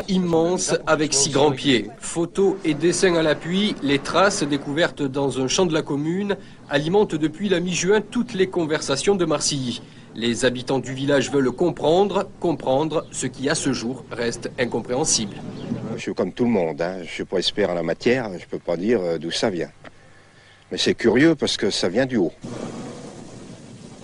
Immense avec 6 grands pieds. Photos et dessins à l'appui, les traces découvertes dans un champ de la commune alimentent depuis la mi-juin toutes les conversations de Marcilly. Les habitants du village veulent comprendre ce qui à ce jour reste incompréhensible. Je suis comme tout le monde, je ne suis pas expert en la matière, je ne peux pas dire d'où ça vient. Mais c'est curieux parce que ça vient du haut.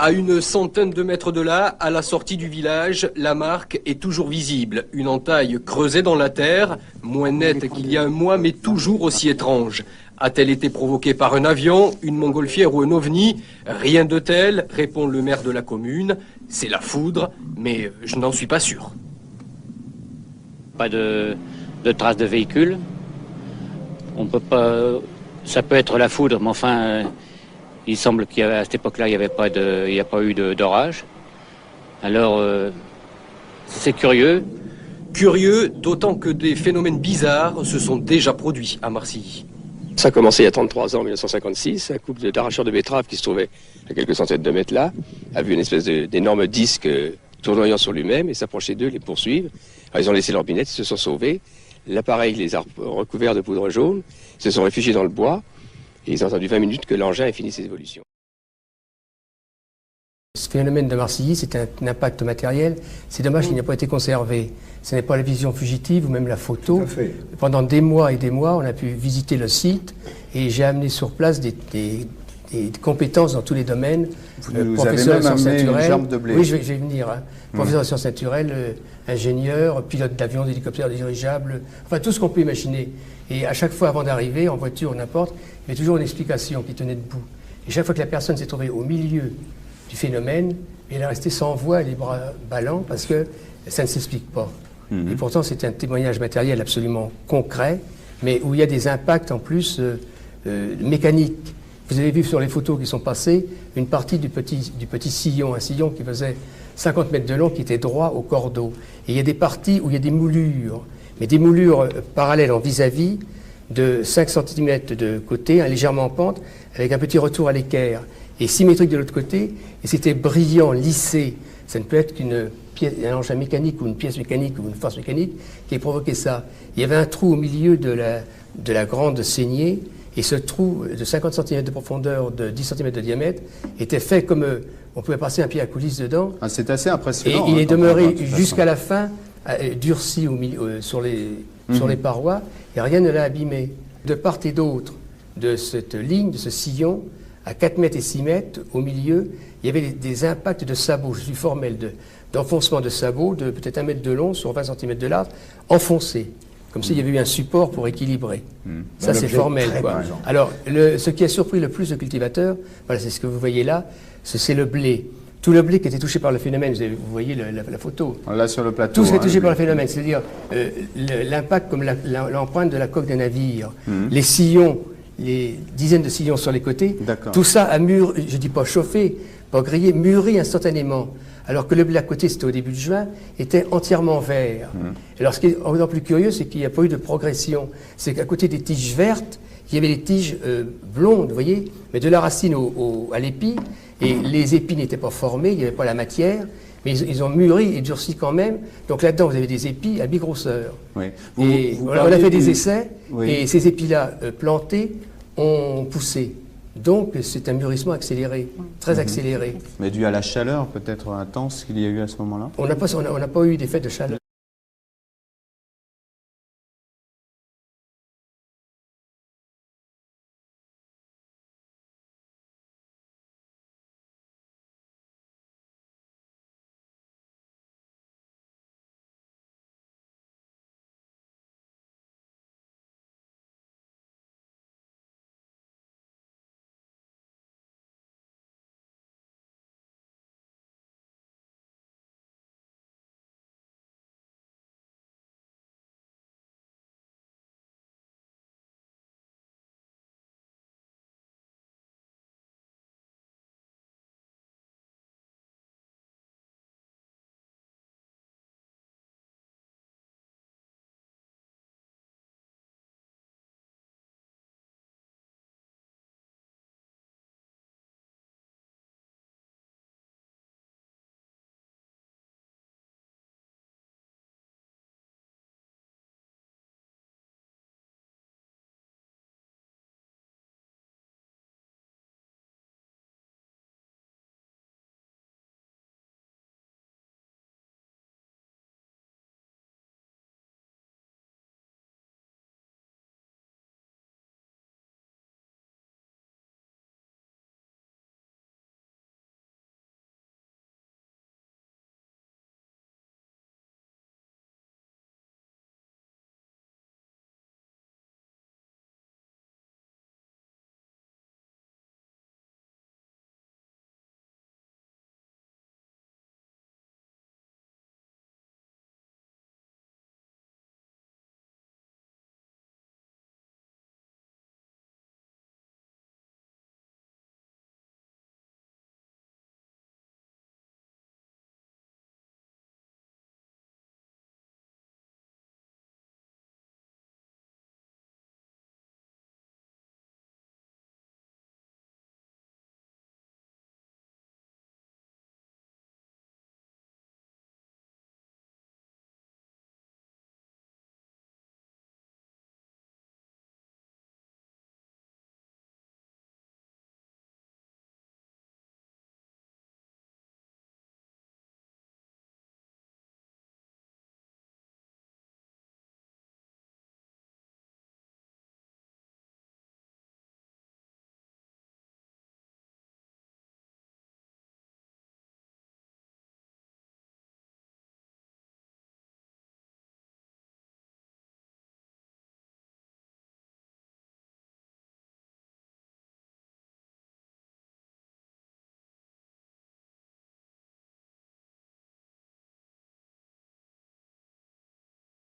À une centaine de mètres de là, à la sortie du village, la marque est toujours visible. Une entaille creusée dans la terre, moins nette qu'il y a un mois, mais toujours aussi étrange. A-t-elle été provoquée par un avion, une montgolfière ou un ovni? Rien de tel, répond le maire de la commune. C'est la foudre, mais je n'en suis pas sûr. Pas de traces de véhicule. On peut pas. Ça peut être la foudre, mais enfin. Il semble qu'à cette époque-là, il n'y a pas eu d'orage. Alors, c'est curieux. Curieux, d'autant que des phénomènes bizarres se sont déjà produits à Marcilly. Ça a commencé il y a 33 ans, en 1956. Un couple d'arracheurs de betteraves qui se trouvait à quelques centaines de mètres là a vu une espèce d'énorme disque tournoyant sur lui-même et s'approcher d'eux, les poursuivre. Alors, ils ont laissé leur binette, ils se sont sauvés. L'appareil les a recouverts de poudre jaune, ils se sont réfugiés dans le bois. Et ils ont attendu 20 minutes que l'engin ait fini ses évolutions. Ce phénomène de Marcilly, c'est un impact matériel. C'est dommage qu'il n'ait pas été conservé. Ce n'est pas la vision fugitive ou même la photo. Pendant des mois et des mois, on a pu visiter le site et j'ai amené sur place des compétences dans tous les domaines. Vous nous avez même amené une gerbe de blé. Oui, je vais venir. Professeur de sciences naturelles, ingénieur, pilote d'avion, d'hélicoptère dirigeable, enfin tout ce qu'on peut imaginer. Et à chaque fois, avant d'arriver, en voiture ou n'importe, il y avait toujours une explication qui tenait debout. Et chaque fois que la personne s'est trouvée au milieu du phénomène, elle est restée sans voix, les bras ballants, parce que ça ne s'explique pas. Et pourtant, c'est un témoignage matériel absolument concret, mais où il y a des impacts en plus mécaniques. Vous avez vu sur les photos qui sont passées une partie du petit sillon, un sillon qui faisait 50 mètres de long, qui était droit au cordeau. Et il y a des parties où il y a des moulures, mais des moulures parallèles en vis-à-vis de 5 cm de côté, légèrement en pente, avec un petit retour à l'équerre, et symétrique de l'autre côté, et c'était brillant, lissé. Ça ne peut être qu'une pièce, un engin mécanique ou une pièce mécanique ou une force mécanique qui ait provoqué ça. Il y avait un trou au milieu de la grande saignée, et ce trou de 50 cm de profondeur, de 10 cm de diamètre, était fait comme on pouvait passer un pied à coulisse dedans. Ah, c'est assez impressionnant. Et il est demeuré jusqu'à la fin, durci sur les parois, et rien ne l'a abîmé. De part et d'autre de cette ligne, de ce sillon, à 4 mètres et 6 mètres, au milieu, il y avait des impacts de sabots, je suis formel, d'enfoncement de sabots de peut-être 1 mètre de long sur 20 cm de large, enfoncés. Comme s'il y avait eu un support pour équilibrer. Ça, c'est formel, quoi. Alors, ce qui a surpris le plus le cultivateur, voilà, c'est ce que vous voyez là, c'est le blé. Tout le blé qui était touché par le phénomène, vous voyez la photo. Là, sur le plateau. Tout ce qui est touché par le phénomène, c'est-à-dire l'impact comme l'empreinte de la coque d'un navire, les sillons, les dizaines de sillons sur les côtés, tout ça a mûri, je ne dis pas chauffé, pas grillé, mûri instantanément. Alors que le blé à côté, c'était au début de juin, était entièrement vert. Alors ce qui est encore plus curieux, c'est qu'il n'y a pas eu de progression. C'est qu'à côté des tiges vertes, il y avait des tiges blondes, vous voyez, mais de la racine à l'épi, et les épis n'étaient pas formés, il n'y avait pas la matière, mais ils ont mûri et durci quand même. Donc là-dedans, vous avez des épis à mi-grosseur. Oui. On a fait des essais, et ces épis-là plantés ont poussé. Donc c'est un mûrissement accéléré, très accéléré. Mais dû à la chaleur peut-être intense qu'il y a eu à ce moment-là? On n'a pas eu d'effet de chaleur.